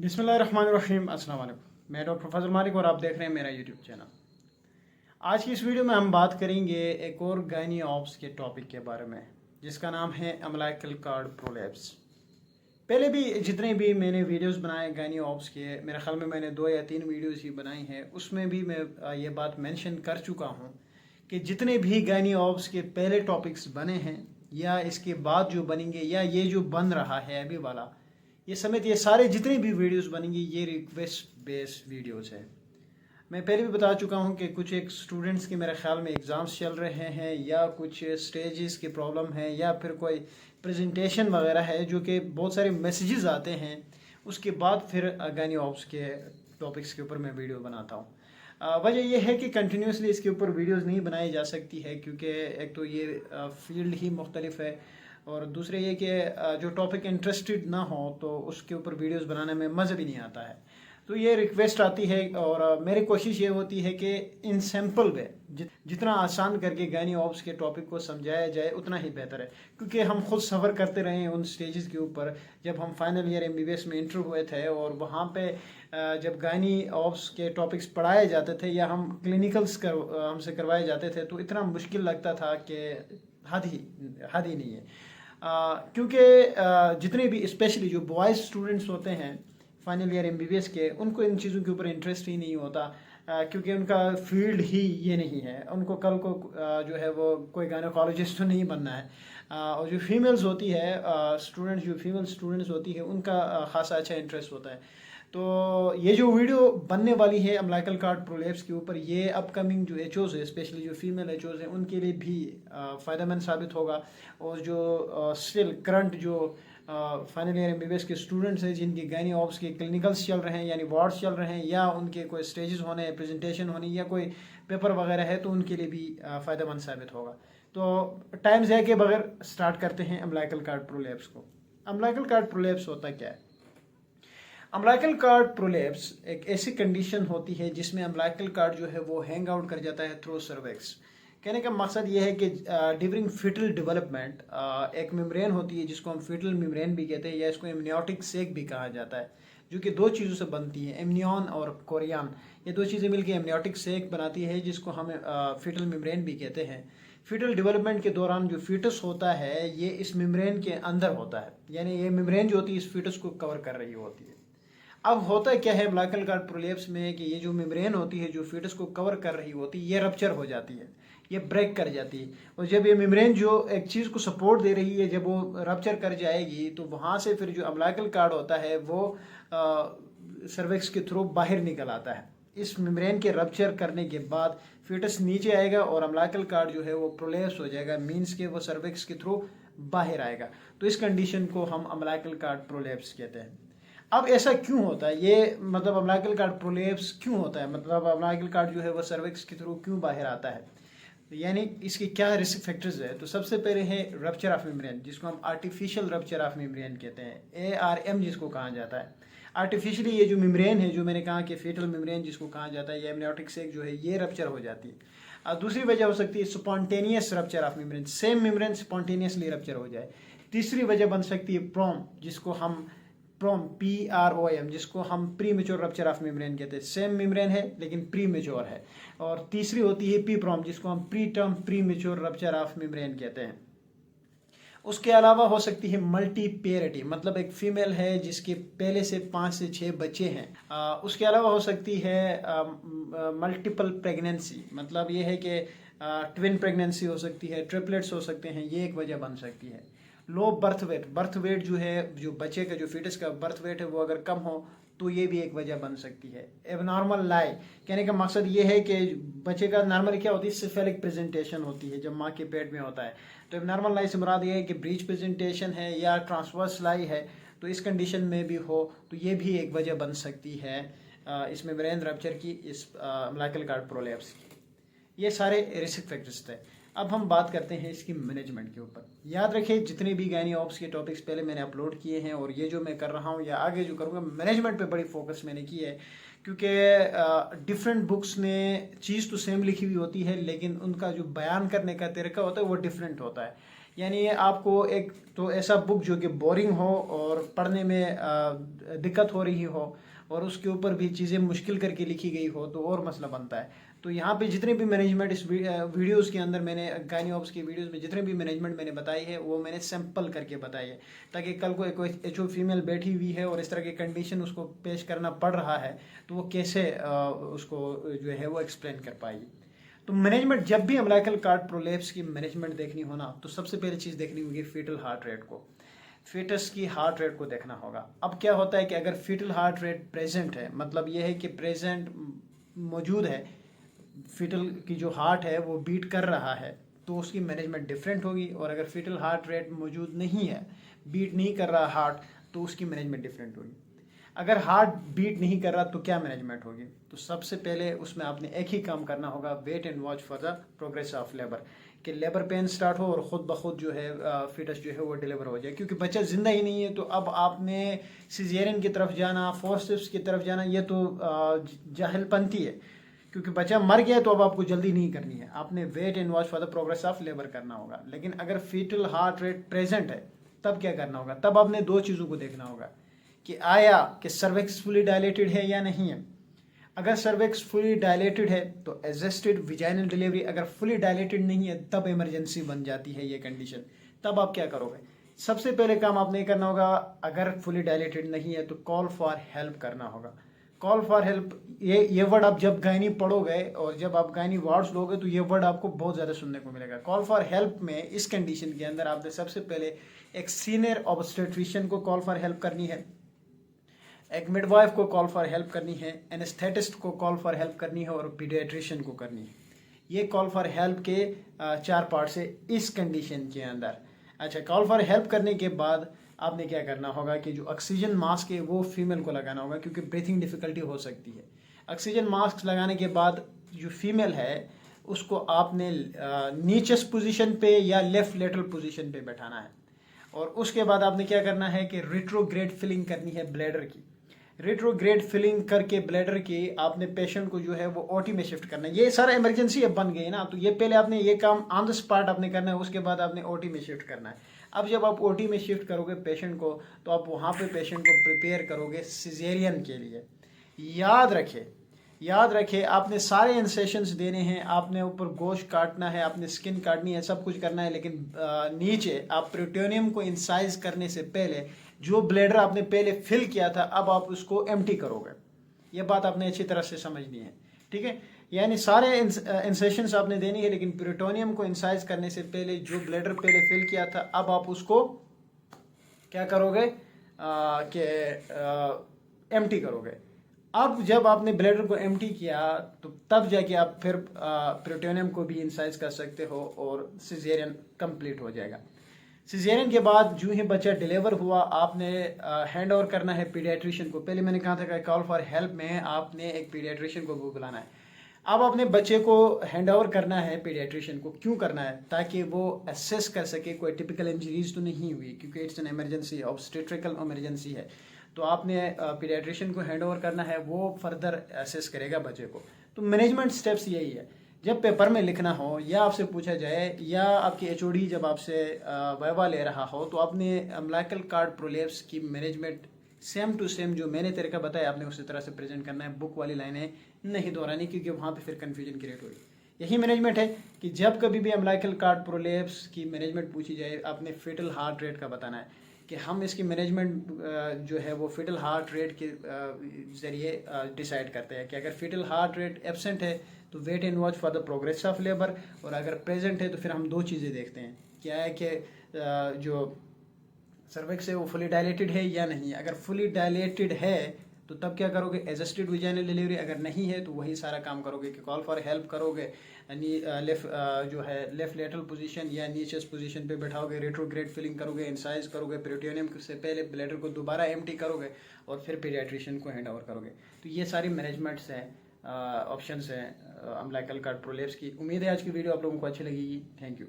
बिस्मिल्लाहिर्रहमानिर्रहीम। अस्सलाम वालेकुम। मैं डॉक्टर फजल मालिक और आप देख रहे हैं मेरा यूट्यूब चैनल। आज की इस वीडियो में हम बात करेंगे एक और गायनी ऑप्स के टॉपिक के बारे में, जिसका नाम है अम्बिलिकल कॉर्ड प्रोलैप्स। पहले भी जितने भी मैंने वीडियोस बनाए गायनी ऑप्स के, मेरे ख्याल में मैंने 2 या 3 वीडियोस ही बनाई हैं, उसमें भी मैं ये बात मेंशन कर चुका हूँ कि जितने भी गायनी ऑप्स के पहले टॉपिक्स बने हैं या इसके बाद जो बनेंगे या ये जो बन रहा है अभी वाला, ये समेत ये सारे जितने भी वीडियोस बनेंगे ये रिक्वेस्ट बेस्ड वीडियोस है। मैं पहले भी बता चुका हूँ कि कुछ एक स्टूडेंट्स के मेरे ख्याल में एग्ज़ाम्स चल रहे हैं या कुछ स्टेजेस की प्रॉब्लम है या फिर कोई प्रेजेंटेशन वगैरह है, जो कि बहुत सारे मैसेजेस आते हैं, उसके बाद फिर गायनी ऑप्स के टॉपिक्स के ऊपर मैं वीडियो बनाता हूँ। वजह यह है कि कंटिन्यूसली इसके ऊपर वीडियोस नहीं बनाई जा सकती है, क्योंकि एक तो ये फील्ड ही मुख्तलिफ है और दूसरे ये कि जो टॉपिक इंटरेस्टेड ना हो तो उसके ऊपर वीडियोस बनाने में मज़ा भी नहीं आता है। तो ये रिक्वेस्ट आती है और मेरी कोशिश ये होती है कि इन सिंपल वे जितना आसान करके गायनी ऑप्स के टॉपिक को समझाया जाए उतना ही बेहतर है, क्योंकि हम खुद सफ़र करते रहे हैं उन स्टेजेस के ऊपर। जब हम फाइनल ईयर MBBS में इंटर हुए थे और वहाँ पे जब गायनी ऑप्स के टॉपिक्स पढ़ाए जाते थे या हम क्लिनिकल्स हमसे करवाए जाते थे, तो इतना मुश्किल लगता था कि हद ही नहीं है। क्योंकि जितने भी स्पेशली जो बॉयज़ स्टूडेंट्स होते हैं फाइनल ईयर MBBS के, उनको इन चीज़ों के ऊपर इंटरेस्ट ही नहीं होता, क्योंकि उनका फील्ड ही ये नहीं है। उनको कल को जो है वो कोई गायनोकोलॉजिस्ट तो नहीं बनना है। और जो फीमेल्स होती है स्टूडेंट्स, जो फीमेल स्टूडेंट्स होती है, उनका खासा अच्छा इंटरेस्ट होता है। तो ये जो वीडियो बनने वाली है अम्बिलिकल कॉर्ड प्रोलैप्स के ऊपर, ये अपकमिंग जो HOs है, स्पेशली जो फीमेल HOs हैं, उनके लिए भी फ़ायदेमंद साबित होगा। और जो स्टिल करंट जो फाइनल ईयर MBBS के स्टूडेंट्स हैं जिनके गायनी ऑप्स के क्लिनिकल्स चल रहे हैं यानी वार्ड्स चल रहे हैं या उनके कोई स्टेजेस होने, प्रेजेंटेशन होनी या कोई पेपर वगैरह है, तो उनके लिए भी फ़ायदेमंद साबित होगा। तो टाइम ज़ाया के बगैर स्टार्ट करते हैं अम्बिलिकल कॉर्ड प्रोलैप्स को। अम्बिलिकल कॉर्ड प्रोलैप्स होता क्या है? अम्बिलिकल कॉर्ड प्रोलैप्स एक ऐसी कंडीशन होती है जिसमें अम्बिलिकल कॉर्ड जो है वो हैंग आउट कर जाता है थ्रू सर्विक्स। कहने का मकसद ये है कि ड्यूरिंग फीटल डेवलपमेंट एक मेम्ब्रेन होती है जिसको हम फीटल मेम्ब्रेन भी कहते हैं या इसको एमनियोटिक सेक भी कहा जाता है, जो कि 2 चीज़ों से बनती है, एमनियन और कोरियन। ये 2 चीज़ें मिलकर एमनियोटिक सेक बनाती है, जिसको हम फीटल मेम्ब्रेन भी कहते हैं। फीटल डेवलपमेंट के दौरान जो फीटस होता है ये इस मेम्ब्रेन के अंदर होता है, यानी ये मेम्ब्रेन जो होती है इस फीटस को कवर कर रही होती है। अब होता क्या है अम्बिलिकल कॉर्ड प्रोलैप्स में कि ये जो मेम्ब्रेन होती है जो फीटस को कवर कर रही होती है, ये रप्चर हो जाती है, ये ब्रेक कर जाती है। और जब ये मेम्ब्रेन जो एक चीज़ को सपोर्ट दे रही है, जब वो रप्चर कर जाएगी, तो वहाँ से फिर जो अम्बिलिकल कॉर्ड होता है वो सर्विक्स के थ्रू बाहर निकल आता है। इस मेम्ब्रेन के रप्चर करने के बाद फीटस नीचे आएगा और अम्बिलिकल कॉर्ड जो है वो प्रोलैप्स हो जाएगा, मीन्स के वो सर्विक्स के थ्रू बाहर आएगा। तो इस कंडीशन को हम अम्बिलिकल कॉर्ड प्रोलैप्स कहते हैं। अब ऐसा क्यों होता है, ये मतलब अम्बिलिकल कॉर्ड प्रोलैप्स क्यों होता है, मतलब अम्बिलिकल कॉर्ड जो है वो सर्विक्स के थ्रू क्यों बाहर आता है, यानी इसके क्या रिस्क फैक्टर्स है। तो सबसे पहले है रप्चर ऑफ मेम्ब्रेन, जिसको हम आर्टिफिशियल रप्चर ऑफ मेम्ब्रेन कहते हैं, ARM जिसको कहा जाता है। आर्टिफिशियली ये जो मेम्ब्रेन है, जो मैंने कहा कि फीटल मेम्ब्रेन जिसको कहा जाता है, ये एमनियोटिक सेक जो है ये रप्चर हो जाती है। दूसरी वजह हो सकती है spontaneous rupture of membrane, same membrane spontaneously rupture हो जाए। तीसरी वजह बन सकती है प्रोम, जिसको हम PROM जिसको हम pre mature rupture of membrane कहते हैं, सेम मेम्ब्रेन है लेकिन प्री मेच्योर है। और तीसरी होती है PPROM, जिसको हम pre term pre mature rupture of membrane कहते हैं। उसके अलावा हो सकती है मल्टीपेरिटी, मतलब एक फीमेल है जिसके पहले से 5 से 6 बच्चे हैं। उसके अलावा हो सकती है मल्टीपल प्रेगनेंसी, मतलब ये है कि ट्विन प्रेगनेंसी हो सकती है, ट्रिपलेट्स हो सकते हैं, ये एक वजह बन सकती है। लो बर्थ वेट जो है, जो बच्चे का जो फीटस का बर्थ वेट है वो अगर कम हो तो ये भी एक वजह बन सकती है। एबनॉर्मल लाई, कहने का मकसद ये है कि बच्चे का नॉर्मली क्या होती है, सिफेलिक प्रेजेंटेशन होती है जब माँ के पेट में होता है। तो एबनॉर्मल लाई से मुराद ये है कि ब्रीच प्रेजेंटेशन है या ट्रांसवर्स लाई है, तो इस कंडीशन में भी हो तो ये भी एक वजह बन सकती है इस मेम्ब्रेन रप्चर की, इस अम्बिलिकल कॉर्ड प्रोलैप्स की। ये सारे रिस्क फैक्टर्स थे। अब हम बात करते हैं इसकी मैनेजमेंट के ऊपर। याद रखिए जितने भी गायनी ऑप्स के टॉपिक्स पहले मैंने अपलोड किए हैं और ये जो मैं कर रहा हूँ या आगे जो करूँगा, मैनेजमेंट पे बड़ी फोकस मैंने की है, क्योंकि डिफरेंट बुक्स में चीज़ तो सेम लिखी हुई होती है लेकिन उनका जो बयान करने का तरीका होता है वो डिफरेंट होता है। यानी आपको एक तो ऐसा बुक जो कि बोरिंग हो और पढ़ने में दिक्कत हो रही हो और उसके ऊपर भी चीज़ें मुश्किल करके लिखी गई हो तो और मसला बनता है। तो यहाँ पे जितने भी मैनेजमेंट इस वीडियोस के अंदर मैंने गायनी ऑप्स की वीडियोस में जितने भी मैनेजमेंट मैंने बताई है वो मैंने सैंपल करके बताई है, ताकि कल को कोई एचओ फीमेल बैठी हुई है और इस तरह की कंडीशन उसको पेश करना पड़ रहा है तो वो कैसे उसको जो है वो एक्सप्लेन कर पाएगी। तो मैनेजमेंट जब भी अम्बिलिकल कार्ड प्रोलेप्स की मैनेजमेंट देखनी हो ना तो सबसे पहले चीज़ देखनी होगी फीटल हार्ट रेट को, फीटस की हार्ट रेट को देखना होगा। अब क्या होता है कि अगर फीटल हार्ट रेट प्रेजेंट है, मतलब यह है कि प्रेजेंट मौजूद है, फीटल की जो हार्ट है वो बीट कर रहा है, तो उसकी मैनेजमेंट डिफरेंट होगी। और अगर फीटल हार्ट रेट मौजूद नहीं है, बीट नहीं कर रहा हार्ट, तो उसकी मैनेजमेंट डिफरेंट होगी। अगर हार्ट बीट नहीं कर रहा तो क्या मैनेजमेंट होगी? तो सबसे पहले उसमें आपने एक ही काम करना होगा, wait and watch for the progress of labour, कि लेबर पेन स्टार्ट हो और ख़ुद ब खुद जो है फिटस जो है वो डिलीवर हो जाए, क्योंकि बच्चा ज़िंदा ही नहीं है। तो अब आपने सिजेरियन की तरफ जाना, फोर्सेप्स की तरफ जाना, ये तो जाहिलपंती है, क्योंकि बच्चा मर गया तो अब आपको जल्दी नहीं करनी है, आपने wait and watch for the progress of labour करना होगा। लेकिन अगर फीटल हार्ट रेट प्रेजेंट है तब क्या करना होगा? तब आपने दो चीज़ों को देखना होगा कि आया कि सर्विक्स फुली डायलेटेड है या नहीं है। अगर सर्विक्स फुली डायलेटेड है तो एडजस्टेड विजाइनल डिलीवरी, अगर फुली डायलेटेड नहीं है तब इमरजेंसी बन जाती है ये कंडीशन। तब आप क्या करोगे? सबसे पहले काम आपने करना होगा, अगर फुली डायलेटेड नहीं है तो कॉल फॉर हेल्प करना होगा। कॉल फॉर हेल्प, ये वर्ड आप जब गायनी पढ़ोगे और जब आप गायनी वार्ड्स लोगे तो ये वर्ड आपको बहुत ज़्यादा सुनने को मिलेगा। कॉल फॉर हेल्प में इस कंडीशन के अंदर आपने सबसे पहले एक सीनियर ऑब्स्टेट्रिशियन को कॉल फॉर हेल्प करनी है, एक मिडवाइफ को कॉल फॉर हेल्प करनी है, एनेस्थेटिस्ट को कॉल फॉर हेल्प करनी है और पीडियाट्रिशियन को करनी है। ये कॉल फॉर हेल्प के 4 पार्ट्स है इस कंडीशन के अंदर। अच्छा, कॉल फॉर हेल्प करने के बाद आपने क्या करना होगा कि जो ऑक्सीजन मास्क है वो फीमेल को लगाना होगा, क्योंकि ब्रीथिंग डिफिकल्टी हो सकती है। ऑक्सीजन मास्क लगाने के बाद जो फीमेल है उसको आपने नीचेस्ट पोजीशन पे या लेफ्ट लेटरल पोजीशन पे बैठाना है। और उसके बाद आपने क्या करना है कि रिट्रोग्रेड फिलिंग करनी है ब्लैडर की। रिट्रोग्रेड फिलिंग करके ब्लैडर की आपने पेशेंट को जो है वो ओटी में शिफ्ट करना है। ये सारा इमरजेंसी अब बन गई ना, तो ये पहले आपने ये काम ऑन द स्पॉट आपने करना है, उसके बाद आपने ओटी में शिफ्ट करना है। अब जब आप ओटी में शिफ्ट करोगे पेशेंट को तो आप वहाँ पे पेशेंट को प्रिपेयर करोगे सिजेरियन के लिए। याद रखे आपने सारे इंसेशंस देने हैं, आपने ऊपर गोश्त काटना है, आपने स्किन काटनी है, सब कुछ करना है, लेकिन नीचे आप प्रोटोनियम को इंसाइज करने से पहले जो ब्लेडर आपने पहले फिल किया था अब आप उसको एम्प्टी करोगे। ये बात आपने अच्छी तरह से समझनी है, ठीक है। यानी सारे इंसेशंस आपने देनी है, लेकिन प्रोटोनियम को इंसाइज करने से पहले जो ब्लेडर पहले फिल किया था अब आप उसको क्या करोगे कि एम्प्टी करोगे। अब जब आपने ब्लैडर को एम्प्टी किया तो तब जाके आप फिर प्रोटोनियम को भी इंसाइज कर सकते हो और सिजेरियन कंप्लीट हो जाएगा। सिजेरियन के बाद जो ही बच्चा डिलीवर हुआ आपने हैंड ओवर करना है पीडियाट्रिशियन को। पहले मैंने कहा था कि कॉल फॉर हेल्प में आपने एक पीडियाट्रिशियन को बुलाना है। अब अपने बच्चे को हैंड ओवर करना है पीडियाट्रिशियन को। क्यों करना है? ताकि वो असेस कर सके कोई टिपिकल इंजरीज तो नहीं हुई, क्योंकि it's an emergency, obstetrical emergency है। तो आपने पीडियाट्रिशियन को हैंड ओवर करना है, वो फर्दर असेस करेगा बच्चे को। तो मैनेजमेंट स्टेप्स यही है। जब पेपर में लिखना हो या आपसे पूछा जाए या आपकी एचओडी जब आपसे वाइवा ले रहा हो तो आपने अम्बिलिकल कार्ड प्रोलेप्स की मैनेजमेंट सेम टू सेम जो मैंने तरीका बताया आपने उसी तरह से प्रेजेंट करना है। बुक वाली लाइनें नहीं दोहरानी, क्योंकि वहाँ पे फिर कन्फ्यूजन क्रिएट होगी। यही मैनेजमेंट है कि जब कभी भी अम्बिलिकल कार्ड प्रोलेप्स की मैनेजमेंट पूछी जाए आपने फेटल हार्ट रेट का बताना है कि हम इसकी मैनेजमेंट जो है वो फेटल हार्ट रेट के ज़रिए डिसाइड करते हैं कि अगर फेटल हार्ट रेट एब्सेंट है तो wait and watch for the progress of labour, और अगर प्रेजेंट है तो फिर हम दो चीज़ें देखते हैं। क्या है कि जो सर्विक्स है वो फुली डायलेटेड है या नहीं। अगर फुली डायलेटेड है तो तब क्या करोगे? Adjusted vaginal delivery. अगर नहीं है तो वही सारा काम करोगे कि कॉल फॉर हेल्प करोगे, लेफ्ट जो है लेफ्ट लेटरल पोजीशन या नीचेस्ट पोजीशन पे बैठाओगे, रेट्रोग्रेड फिलिंग करोगे, इंसाइज करोगे, पेरिटोनियम से पहले ब्लैडर को दोबारा एम्प्टी करोगे और फिर पीडियाट्रिशियन को हैंड ओवर करोगे। तो ये सारी मैनेजमेंट्स हैं, ऑप्शंस हैं अम्बिलिकल कार्ड प्रोलेप्स की। उम्मीद है आज की वीडियो आप लोगों को अच्छी लगेगी। Thank you.